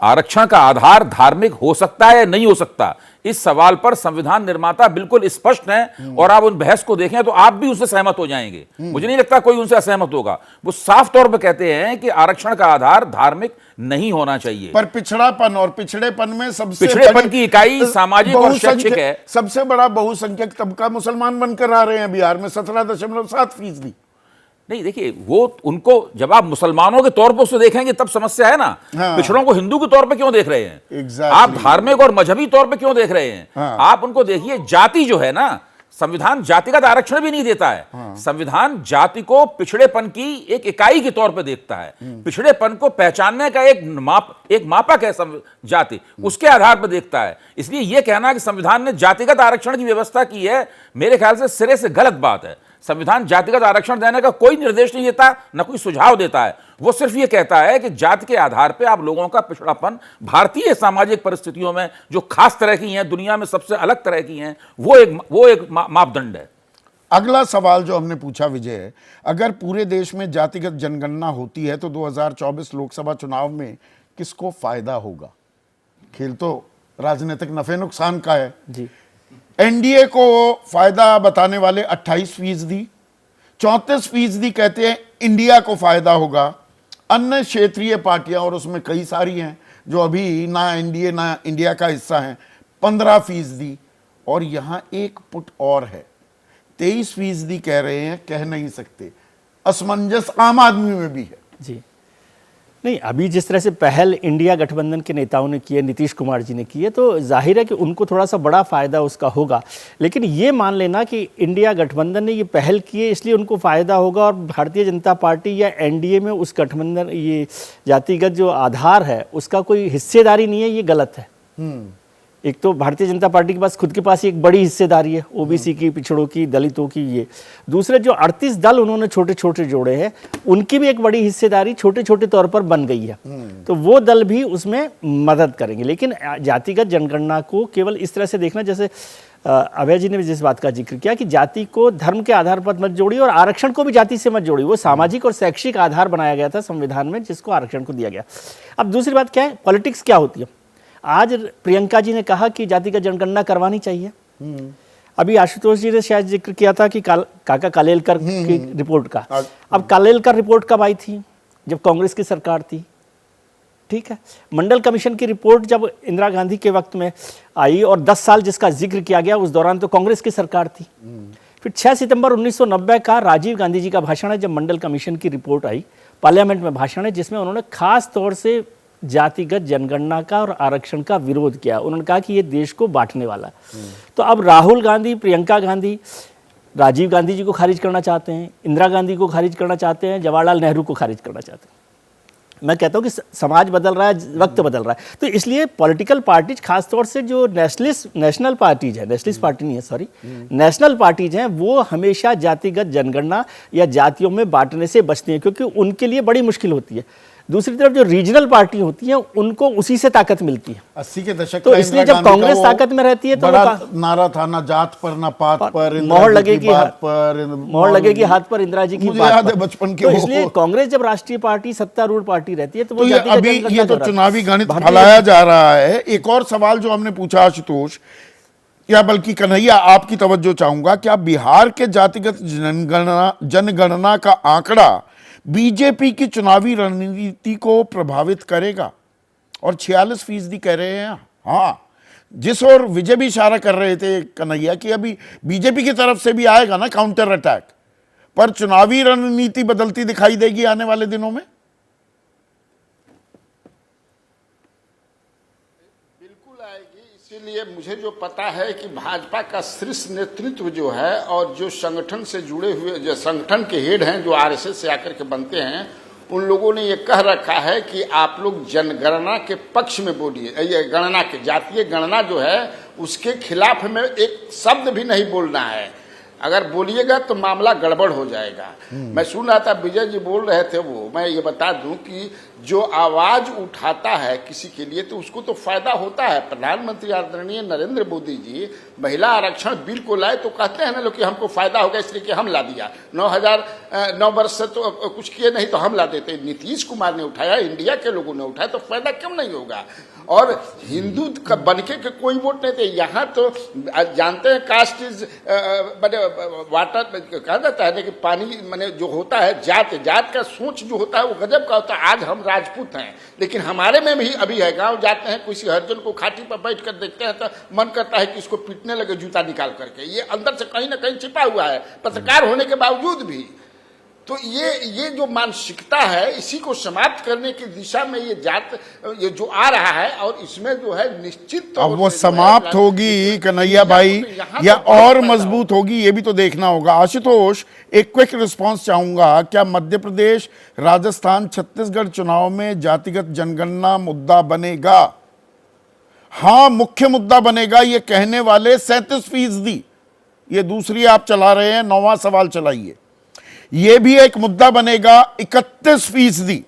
आरक्षण का आधार धार्मिक हो सकता है या नहीं हो सकता, इस सवाल पर संविधान निर्माता बिल्कुल स्पष्ट हैं और आप उन बहस को देखें तो आप भी उससे सहमत हो जाएंगे। मुझे नहीं लगता कोई उनसे असहमत होगा। वो साफ तौर पर कहते हैं कि आरक्षण का आधार धार्मिक नहीं होना चाहिए।
पर पिछड़ापन और पिछड़ेपन में सबसे
पिछड़ेपन की इकाई सामाजिक और शैक्षिक है।
सबसे बड़ा बहुसंख्यक तबका मुसलमान बनकर आ रहे हैं बिहार में 17.7%।
नहीं देखिए, वो उनको जब आप मुसलमानों के तौर पर उसे देखेंगे तब समस्या है ना।
हाँ।
पिछड़ों को हिंदू के तौर पे क्यों देख रहे हैं?
Exactly.
आप धार्मिक और मजहबी तौर पे क्यों देख रहे हैं?
हाँ।
आप उनको देखिए, जाति जो है ना, संविधान जातिगत आरक्षण भी नहीं देता है।
हाँ।
संविधान जाति को पिछड़ेपन की एक इकाई के तौर पे देखता है। पिछड़ेपन को पहचानने का एक मापक है जाति, उसके आधार पर देखता है। इसलिए यह कहना कि संविधान ने जातिगत आरक्षण की व्यवस्था की है, मेरे ख्याल से सिरे से गलत बात है। संविधान जातिगत आरक्षण देने का कोई निर्देश नहीं देता, न कोई सुझाव देता है। वो सिर्फ ये कहता है कि जाति के आधार पे आप लोगों का पिछड़ापन भारतीय सामाजिक परिस्थितियों में जो खास तरह की हैं, दुनिया में सबसे अलग तरह की हैं, वो एक मापदंड है।
अगला सवाल जो हमने पूछा विजय, अगर पूरे देश में जातिगत जनगणना होती है तो 2024 लोकसभा चुनाव में किसको फायदा होगा? खेल तो राजनीतिक नफे नुकसान का है
जी।
एनडीए को फायदा बताने वाले 28%, 34% कहते हैं इंडिया को फायदा होगा। अन्य क्षेत्रीय पार्टियां, और उसमें कई सारी हैं जो अभी ना एनडीए ना इंडिया का हिस्सा हैं, 15%। और यहां एक पुट और है, 23% कह रहे हैं कह नहीं सकते। असमंजस आम आदमी में भी है।
जी नहीं, अभी जिस तरह से पहल इंडिया गठबंधन के नेताओं ने की है, नीतीश कुमार जी ने की है, तो जाहिर है कि उनको थोड़ा सा बड़ा फ़ायदा उसका होगा। लेकिन ये मान लेना कि इंडिया गठबंधन ने ये पहल की है इसलिए उनको फ़ायदा होगा, और भारतीय जनता पार्टी या एनडीए में उस गठबंधन ये जातिगत जो आधार है उसका कोई हिस्सेदारी नहीं है, ये गलत है। एक तो भारतीय जनता पार्टी के पास खुद के पास एक बड़ी हिस्सेदारी है, ओबीसी की, पिछड़ों की, दलितों की। ये दूसरे जो 38 दल उन्होंने छोटे छोटे जोड़े हैं, उनकी भी एक बड़ी हिस्सेदारी छोटे छोटे तौर पर बन गई है। तो वो दल भी उसमें मदद करेंगे। लेकिन जातिगत जनगणना को केवल इस तरह से देखना, जैसे अभय जी ने भी जिस बात का जिक्र किया कि जाति को धर्म के आधार पर मत जोड़िए और आरक्षण को भी जाति से मत जोड़िए। वो सामाजिक और शैक्षिक आधार बनाया गया था संविधान में, जिसको आरक्षण को दिया गया। अब दूसरी बात क्या है, पॉलिटिक्स क्या होती है। आज प्रियंका जी ने कहा कि जाति का जनगणना करवानी चाहिए। अभी आशुतोष जी ने शायद जिक्र किया था कि काका कालेलकर की रिपोर्ट का। अब कालेलकर रिपोर्ट कब आई थी? जब कांग्रेस की सरकार थी। ठीक है, मंडल कमीशन की रिपोर्ट जब इंदिरा गांधी के वक्त में आई और 10 साल जिसका जिक्र किया गया, उस दौरान तो कांग्रेस की सरकार थी। फिर 6 सितंबर 1990 का राजीव गांधी जी का भाषण है, जब मंडल कमीशन की रिपोर्ट आई, पार्लियामेंट में भाषण है, जिसमें उन्होंने खास तौर से जातिगत जनगणना का और आरक्षण का विरोध किया। उन्होंने कहा कि ये देश को बांटने वाला। तो अब राहुल गांधी, प्रियंका गांधी राजीव गांधी जी को खारिज करना चाहते हैं, इंदिरा गांधी को खारिज करना चाहते हैं, जवाहरलाल नेहरू को खारिज करना चाहते हैं। मैं कहता हूँ कि समाज बदल रहा है, वक्त बदल रहा है, तो इसलिए पॉलिटिकल पार्टीज, खासतौर से जो नेशनल पार्टीज है, नेशनल पार्टीज हैं, वो हमेशा जातिगत जनगणना या जातियों में बांटने से बचती हैं, क्योंकि उनके लिए बड़ी मुश्किल होती है। दूसरी तरफ जो रीजनल पार्टी होती हैं, उनको उसी से ताकत मिलती है।
80 के दशक
तो इसलिए जब कांग्रेस ताकत में रहती है तो
बड़ा नारा था, ना जात पर ना पात पर,
मोहर लगेगी हाथ पर इंदिरा जी की
मुझे याद है बचपन के।
तो इसलिए कांग्रेस जब राष्ट्रीय पार्टी, सत्तारूढ़ पार्टी रहती है तो वो
अभी ये तो चुनावी गणित फैलाया जा रहा है। एक और सवाल जो हमने पूछा आशुतोष, या बल्कि कन्हैया, आपकी तवज्जो चाहूंगा, क्या बिहार के जातिगत जनगणना का आंकड़ा बीजेपी की चुनावी रणनीति को प्रभावित करेगा? और 46% कह रहे हैं हाँ, जिस और विजय भी इशारा कर रहे थे कन्हैया कि अभी बीजेपी की तरफ से भी आएगा ना काउंटर अटैक, पर चुनावी रणनीति बदलती दिखाई देगी आने वाले दिनों में।
बिल्कुल आएगी। इसीलिए मुझे जो पता है कि भाजपा का शीर्ष नेतृत्व जो है और जो संगठन से जुड़े हुए जो संगठन के हेड हैं, जो आरएसएस से आकर के बनते हैं, उन लोगों ने ये कह रखा है कि आप लोग जनगणना के पक्ष में बोलिए। ये गणना के, जातीय गणना जो है उसके खिलाफ में एक शब्द भी नहीं बोलना है। अगर बोलिएगा तो मामला गड़बड़ हो जाएगा। मैं सुन रहा था, विजय जी बोल रहे थे, वो मैं ये बता दूं कि जो आवाज उठाता है किसी के लिए तो उसको तो फायदा होता है। प्रधानमंत्री आदरणीय नरेंद्र मोदी जी महिला आरक्षण बिल को लाए तो कहते हैं ना लोग कि हमको फायदा हो गया इसलिए कि हम ला दिया। 9 वर्ष से तो कुछ किए नहीं तो हम ला देते। नीतीश कुमार ने उठाया, इंडिया के लोगों ने उठाया, तो फायदा क्यों नहीं होगा? और हिंदू का बनके के कोई वोट नहीं थे। यहाँ तो जानते हैं कास्ट इज वाटर, कहा जाता है कि पानी माने जो होता है, जात का सोच जो होता है वो गजब का होता है। आज हम राजपूत हैं, लेकिन हमारे में भी अभी है, गांव जाते हैं किसी हरिजन को खाटी पर बैठ कर देखते हैं तो मन करता है कि इसको पीटने लगे जूता निकाल करके। ये अंदर से कहीं ना कहीं छिपा हुआ है, पत्रकार होने के बावजूद भी। तो ये जो मानसिकता है, इसी को समाप्त करने की दिशा में ये जो आ रहा है, और इसमें जो है निश्चित तौर
अब वो
से जो है
समाप्त होगी कन्हैया भाई
यहाँ
या
तो बहुत
और
पैदा
मजबूत होगी, ये भी तो देखना होगा। आशुतोष, एक क्विक रिस्पांस चाहूंगा। क्या मध्य प्रदेश, राजस्थान, छत्तीसगढ़ चुनाव में जातिगत जनगणना मुद्दा बनेगा? हाँ, मुख्य मुद्दा बनेगा, ये कहने वाले 37%। ये दूसरी आप चला रहे हैं, 9वां सवाल चलाइए। ये भी एक मुद्दा बनेगा 31%।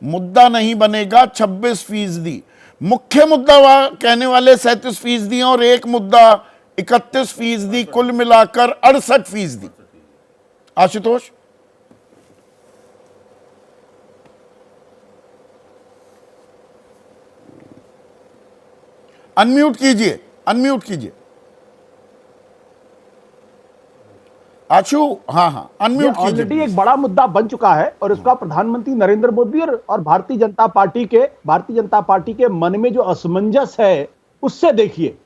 मुद्दा नहीं बनेगा 26%। मुख्य मुद्दा कहने वाले 37% और एक मुद्दा 31%, कुल मिलाकर 68%। आशुतोष, अनम्यूट कीजिए, अनम्यूट कीजिए आशु। हाँ, अनम्यूट कीजिए।
ऑलरेडी एक बड़ा मुद्दा बन चुका है और इसका प्रधानमंत्री नरेंद्र मोदी और भारतीय जनता पार्टी के मन में जो असमंजस है उससे देखिए।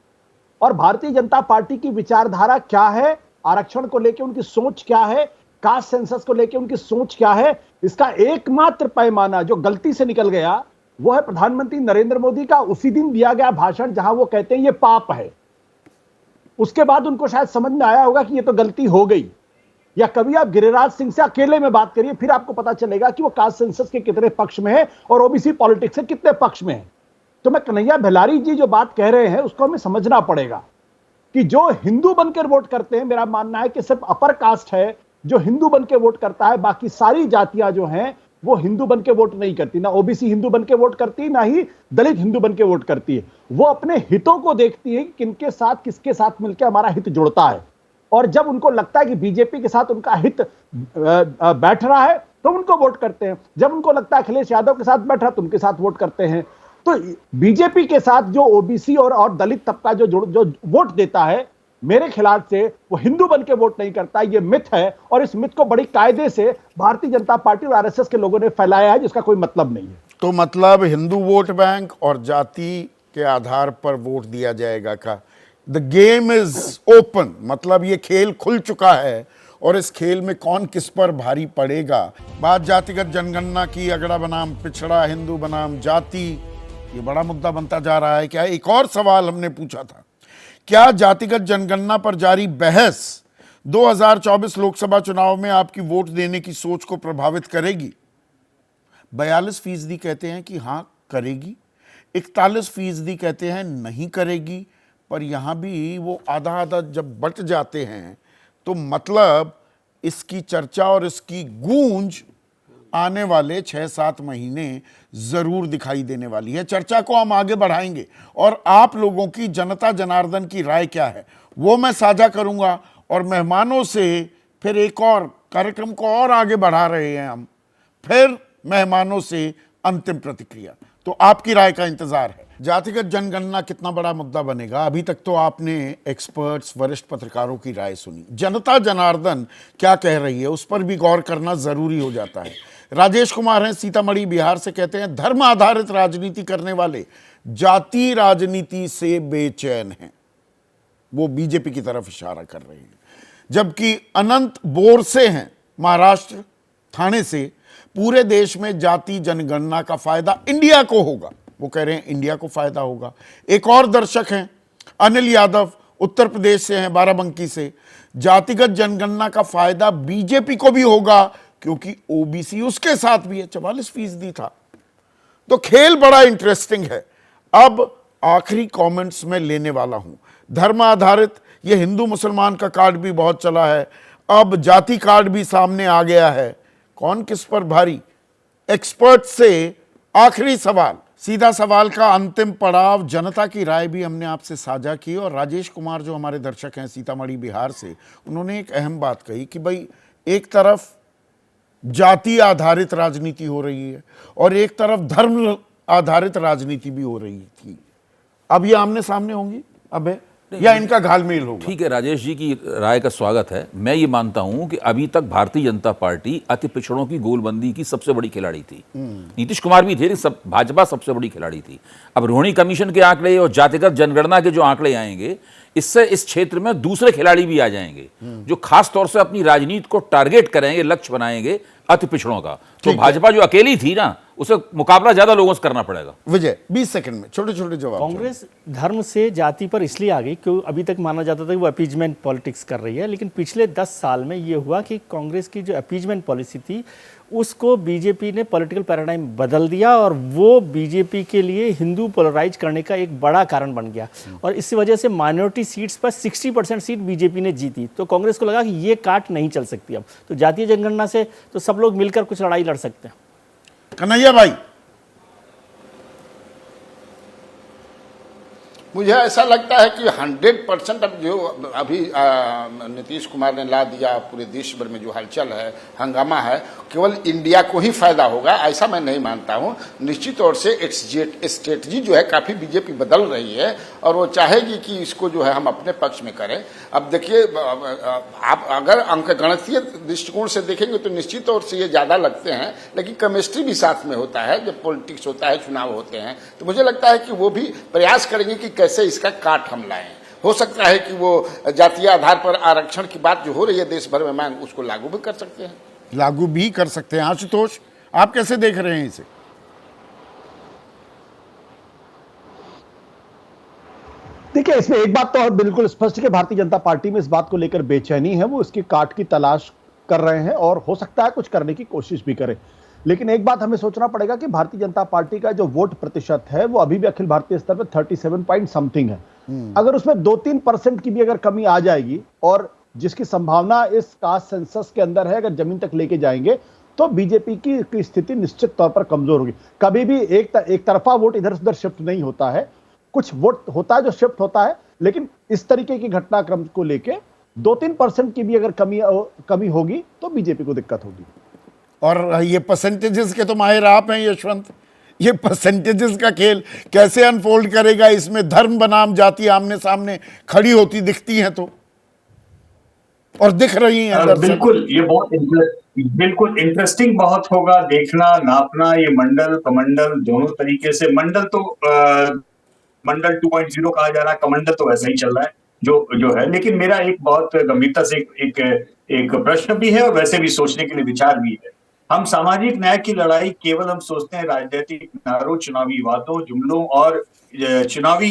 और भारतीय जनता पार्टी की विचारधारा क्या है, आरक्षण को लेकर उनकी सोच क्या है, कास्ट सेंसस को लेकर उनकी सोच क्या है, इसका एकमात्र पैमाना जो गलती से निकल गया वो है प्रधानमंत्री नरेंद्र मोदी का उसी दिन दिया गया भाषण जहां वो कहते हैं ये पाप है। उसके बाद उनको शायद समझ में आया होगा कि ये तो गलती हो गई। या कभी आप गिरिराज सिंह से अकेले में बात करिए, फिर आपको पता चलेगा कि वो कास्ट सेंसस के कितने पक्ष में है और ओबीसी पॉलिटिक्स के कितने पक्ष में है। तो मैं कन्हैया बेलारी जी जो बात कह रहे हैं उसको हमें समझना पड़ेगा कि जो हिंदू बनकर वोट करते हैं, मेरा मानना है कि सिर्फ अपर कास्ट है जो हिंदू बनकर वोट करता है, बाकी सारी जातियां जो हैं वो हिंदू बनके वोट नहीं करती। ना ओबीसी हिंदू बनके वोट करती, ना ही दलित हिंदू बनके वोट करती है। वो अपने हितों को देखती है कि किनके साथ, किसके साथ मिलकर हमारा हित जुड़ता है। और जब उनको लगता है कि बीजेपी के साथ उनका हित बैठ रहा है तो उनको वोट करते हैं। जब उनको लगता है अखिलेश यादव के साथ बैठ रहा है तो उनके साथ वोट करते हैं। तो बीजेपी के साथ जो ओबीसी और दलित तबका जो वोट देता है, मेरे ख्याल से वो हिंदू बनके वोट नहीं करता। ये मिथ है और इस मिथ को बड़ी कायदे से भारतीय जनता पार्टी और आरएसएस के लोगों ने फैलाया है, जिसका कोई मतलब नहीं है।
तो मतलब हिंदू वोट बैंक और जाति के आधार पर वोट दिया जाएगा का? द गेम इज ओपन, मतलब ये खेल खुल चुका है और इस खेल में कौन किस पर भारी पड़ेगा। बात जातिगत जनगणना की, अगड़ा बनाम पिछड़ा, हिंदू बनाम जाति, ये बड़ा मुद्दा बनता जा रहा है। क्या एक और सवाल हमने पूछा था, क्या जातिगत जनगणना पर जारी बहस 2024 लोकसभा चुनाव में आपकी वोट देने की सोच को प्रभावित करेगी? 42% कहते हैं कि हाँ करेगी, 41% कहते हैं नहीं करेगी। पर यहाँ भी वो आधा आधा जब बट जाते हैं तो मतलब इसकी चर्चा और इसकी गूंज आने वाले 6-7 महीने जरूर दिखाई देने वाली है। चर्चा को हम आगे बढ़ाएंगे और आप लोगों की, जनता जनार्दन की राय क्या है वो मैं साझा करूंगा। और मेहमानों से फिर एक और कार्यक्रम को और आगे बढ़ा रहे हैं हम, फिर मेहमानों से अंतिम प्रतिक्रिया। तो आपकी राय का इंतजार है। जातिगत जनगणना कितना बड़ा मुद्दा बनेगा? अभी तक तो आपने एक्सपर्ट्स, वरिष्ठ पत्रकारों की राय सुनी, जनता जनार्दन क्या कह रही है उस पर भी गौर करना जरूरी हो जाता है। राजेश कुमार हैं, सीतामढ़ी बिहार से, कहते हैं धर्म आधारित राजनीति करने वाले जाति राजनीति से बेचैन हैं। वो बीजेपी की तरफ इशारा कर रहे हैं। जबकि अनंत बोरसे हैं, महाराष्ट्र, ठाणे से, पूरे देश में जाति जनगणना का फायदा इंडिया को होगा। वो कह रहे हैं इंडिया को फायदा होगा। एक और दर्शक हैं अनिल यादव, उत्तर प्रदेश से हैं, बाराबंकी से, जातिगत जनगणना का फायदा बीजेपी को भी होगा क्योंकि ओबीसी उसके साथ भी है, 44% था। तो खेल बड़ा इंटरेस्टिंग है। अब आखिरी कमेंट्स में लेने वाला हूं। धर्म आधारित, ये हिंदू मुसलमान का कार्ड भी बहुत चला है, अब जाति कार्ड भी सामने आ गया है। कौन किस पर भारी? एक्सपर्ट से आखिरी सवाल, सीधा सवाल का अंतिम पड़ाव, जनता की राय भी हमने आपसे साझा की। और राजेश कुमार जो हमारे दर्शक हैं सीतामढ़ी बिहार से, उन्होंने एक अहम बात कही कि भाई एक तरफ जाति आधारित राजनीति हो रही है और एक तरफ धर्म आधारित राजनीति भी हो रही थी। अब ये आमने सामने होंगी। अब है या इनका घालमेल होगा?
ठीक है, राजेश जी की राय का स्वागत है। मैं ये मानता हूं कि अभी तक भारतीय जनता पार्टी अति पिछड़ों की गोलबंदी की सबसे बड़ी खिलाड़ी थी। नीतीश कुमार भी थे, लेकिन भाजपा सबसे बड़ी खिलाड़ी थी। अब रोहिणी कमीशन के आंकड़े और जातिगत जनगणना के जो आंकड़े आएंगे, इससे इस क्षेत्र में दूसरे खिलाड़ी भी आ जाएंगे जो खास तौर से अपनी राजनीति को टारगेट करेंगे, लक्ष्य बनाएंगे अति पिछड़ों का। तो भाजपा जो अकेली थी ना, उसे मुकाबला ज्यादा लोगों से करना पड़ेगा।
विजय 20 सेकंड में छोटे छोटे जवाब।
कांग्रेस धर्म से जाति पर इसलिए आ गई क्योंकि अभी तक माना जाता था कि वो अपीजमेंट पॉलिटिक्स कर रही है, लेकिन पिछले 10 साल में ये हुआ कि कांग्रेस की जो अपीजमेंट पॉलिसी थी उसको बीजेपी ने पॉलिटिकल पैराडाइम बदल दिया और वो बीजेपी के लिए हिंदू पोलराइज करने का एक बड़ा कारण बन गया। और इस वजह से माइनॉरिटी सीट्स पर 60% सीट बीजेपी ने जीती। तो कांग्रेस को लगा कि ये काट नहीं चल सकती अब, तो जातीय जनगणना से तो सब लोग मिलकर कुछ लड़ाई लड़ सकते हैं।
कन्हैया भाई,
मुझे ऐसा लगता है कि 100% अब जो अभी नीतीश कुमार ने ला दिया, पूरे देश भर में जो हलचल है, हंगामा है, केवल इंडिया को ही फायदा होगा ऐसा मैं नहीं मानता हूं। निश्चित तौर से स्ट्रेटजी जो है काफी बीजेपी बदल रही है और वो चाहेगी कि इसको जो है हम अपने पक्ष में करें। अब देखिए, आप अगर अंकगणितीय दृष्टिकोण से देखेंगे तो निश्चित तौर से ये ज्यादा लगते हैं, लेकिन केमिस्ट्री भी साथ में होता है जब पॉलिटिक्स होता है, चुनाव होते हैं। तो मुझे लगता है कि वो भी प्रयास करेंगे कि कैसे इसका काट हम लाएं। हो सकता है कि वो जातीय आधार पर आरक्षण की बात जो हो रही है देश भर में मांग, उसको लागू भी कर सकते हैं।
लागू भी कर सकते हैं। आशुतोष, आप कैसे देख रहे हैं इसे?
देखिए, इसमें एक बात तो बिल्कुल स्पष्ट है कि भारतीय जनता पार्टी में इस बात को लेकर बेचैनी है, वो इसकी काट की तलाश कर रहे हैं और हो सकता है कुछ करने की कोशिश भी करें। लेकिन एक बात हमें सोचना पड़ेगा कि भारतीय जनता पार्टी का जो वोट प्रतिशत है वो अभी भी अखिल भारतीय स्तर पर 37 पॉइंट समथिंग है। अगर उसमें 2-3% की भी अगर कमी आ जाएगी, और जिसकी संभावना इस कास्ट सेंसस के अंदर है, अगर जमीन तक लेके जाएंगे तो बीजेपी की स्थिति निश्चित तौर पर कमजोर होगी। कभी भी एक तरफा वोट इधर उधर शिफ्ट नहीं होता है, कुछ वोट होता है जो शिफ्ट होता है, लेकिन इस तरीके की घटनाक्रम को लेके 2-3% की भी अगर कमी होगी तो बीजेपी को दिक्कत होगी।
और ये परसेंटेजेस के तो माहिर आप हैं यशवंत, ये परसेंटेजेस का खेल कैसे अनफोल्ड करेगा? इसमें धर्म बनाम जाति आमने सामने खड़ी होती दिखती हैं तो, और दिख रही हैं।
बिल्कुल, ये बहुत बिल्कुल इंटरेस्टिंग बहुत होगा देखना, नापना। ये मंडल कमंडल दोनों तरीके से, मंडल तो मंडल 2.0 कहा जा रहा है, कमंडल तो वैसा ही चल रहा है जो है। लेकिन मेरा एक बहुत गंभीरता से एक प्रश्न भी है और वैसे भी सोचने के लिए विचार भी है। हम सामाजिक न्याय की लड़ाई केवल हम सोचते हैं राजनीतिक नारों, चुनावी बातों, जुमलों और चुनावी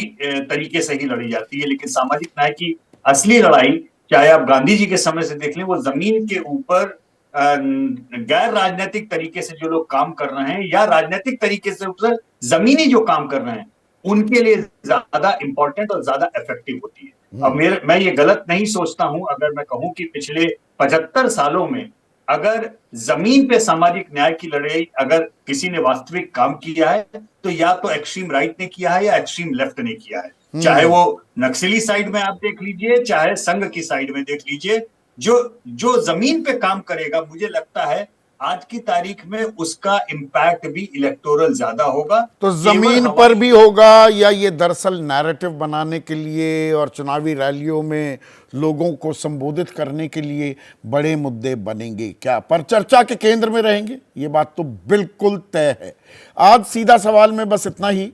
तरीके से ही लड़ी जाती है, लेकिन सामाजिक न्याय की असली लड़ाई, चाहे आप गांधी जी के समय से देख लें, वो जमीन के ऊपर गैर राजनीतिक तरीके से जो लोग काम कर रहे हैं या राजनीतिक तरीके से ऊपर जमीनी जो काम कर रहे हैं, उनके लिए ज्यादा इंपॉर्टेंट और ज्यादा इफेक्टिव होती है। अब मैं ये गलत नहीं सोचता हूं अगर मैं कहूं कि पिछले 75 सालों में अगर जमीन पे सामाजिक न्याय की लड़ाई अगर किसी ने वास्तविक काम किया है तो या तो एक्सट्रीम राइट ने किया है या एक्सट्रीम लेफ्ट ने किया है। चाहे वो नक्सली साइड में आप देख लीजिए, चाहे संघ की साइड में देख लीजिए, जो जमीन पे काम करेगा, मुझे लगता है आज की तारीख में उसका इंपैक्ट भी इलेक्टोरल ज्यादा होगा।
तो जमीन पर भी होगा, या ये दरअसल नैरेटिव बनाने के लिए और चुनावी रैलियों में लोगों को संबोधित करने के लिए बड़े मुद्दे बनेंगे क्या, पर चर्चा के केंद्र में रहेंगे? ये बात तो बिल्कुल तय है। आज सीधा सवाल में बस इतना ही।